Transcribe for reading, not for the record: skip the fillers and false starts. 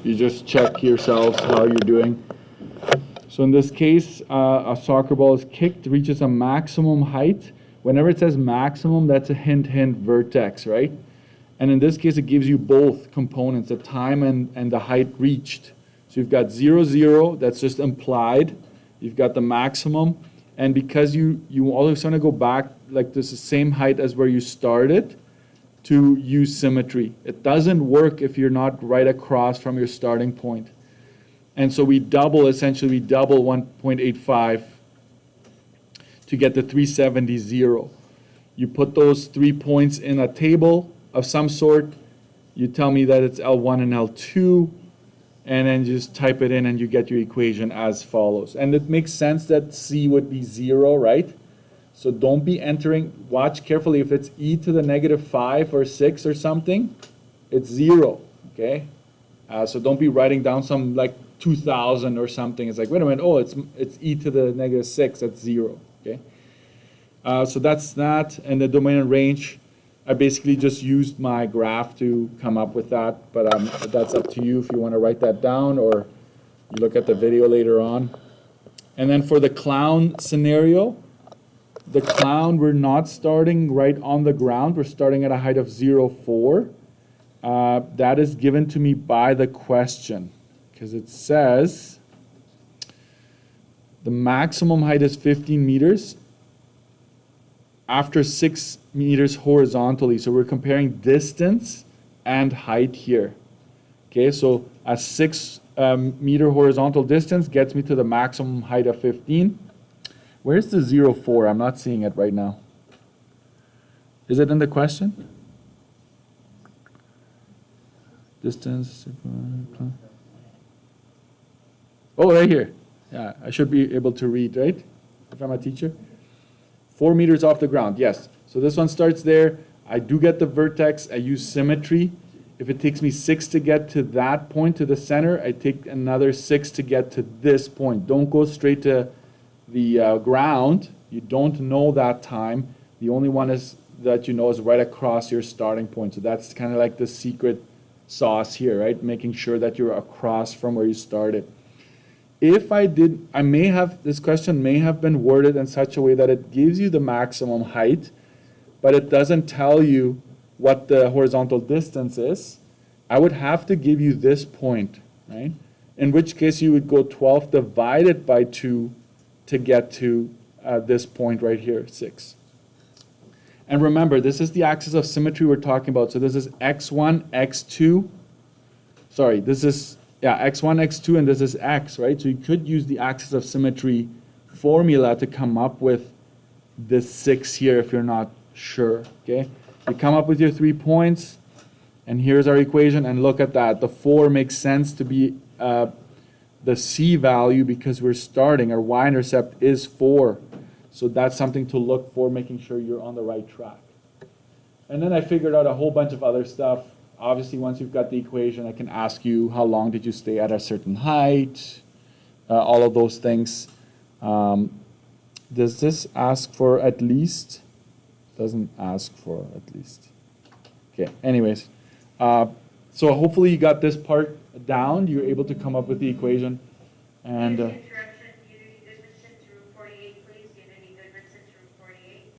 You just check yourselves how you're doing. So in this case, a soccer ball is kicked, reaches a maximum height. Whenever it says maximum, that's a hint, hint, vertex, right? And in this case, it gives you both components, the time and the height reached. So you've got 0, 0, that's just implied. You've got the maximum. And because you always want to go back, like this is the same height as where you started, to use symmetry. It doesn't work if you're not right across from your starting point. And so we double, essentially, we double 1.85 to get the 370, 0. You put those 3 points in a table of some sort. You tell me that it's L1 and L2, and then just type it in and you get your equation as follows. And it makes sense that C would be 0, right? So don't be entering, watch carefully if it's e to the negative 5 or 6 or something, it's 0, okay? So don't be writing down some like 2000 or something. It's like, wait a minute, oh, it's e to the negative 6, that's 0, okay? So that's that, and the domain and range, I basically just used my graph to come up with that, but that's up to you if you want to write that down or you look at the video later on. And then for the clown scenario, the clown, we're not starting right on the ground. We're starting at a height of 0.4. That is given to me by the question because it says the maximum height is 15 meters after 6 meters horizontally. So we're comparing distance and height here. Okay, so a 6 meter horizontal distance gets me to the maximum height of 15. Where's the 0.4? I'm not seeing it right now. Is it in the question? Distance. Oh, right here. Yeah, I should be able to read, right? If I'm a teacher. 4 meters off the ground, yes. So this one starts there. I do get the vertex. I use symmetry. If it takes me 6 to get to that point, to the center, I take another 6 to get to this point. Don't go straight to the ground. You don't know that time. The only one is that you know is right across your starting point. So that's kind of like the secret sauce here, right? Making sure that you're across from where you started. If I did, this question may have been worded in such a way that it gives you the maximum height, but it doesn't tell you what the horizontal distance is. I would have to give you this point, right? In which case you would go 12 divided by 2 to get to this point right here, 6. And remember, this is the axis of symmetry we're talking about. So this is x1, x2. Sorry, this is, yeah, x1, x2, and this is x, right? So you could use the axis of symmetry formula to come up with this 6 here if you're not sure, okay? You come up with your 3 points, and here's our equation, and look at that. The 4 makes sense to be the C value because we're starting. Our y-intercept is 4. So that's something to look for, making sure you're on the right track. And then I figured out a whole bunch of other stuff. Obviously, once you've got the equation, I can ask you how long did you stay at a certain height, all of those things. Does this ask for at least? Doesn't ask for at least. Okay, anyways. So hopefully you got this part down. You're able to come up with the equation. And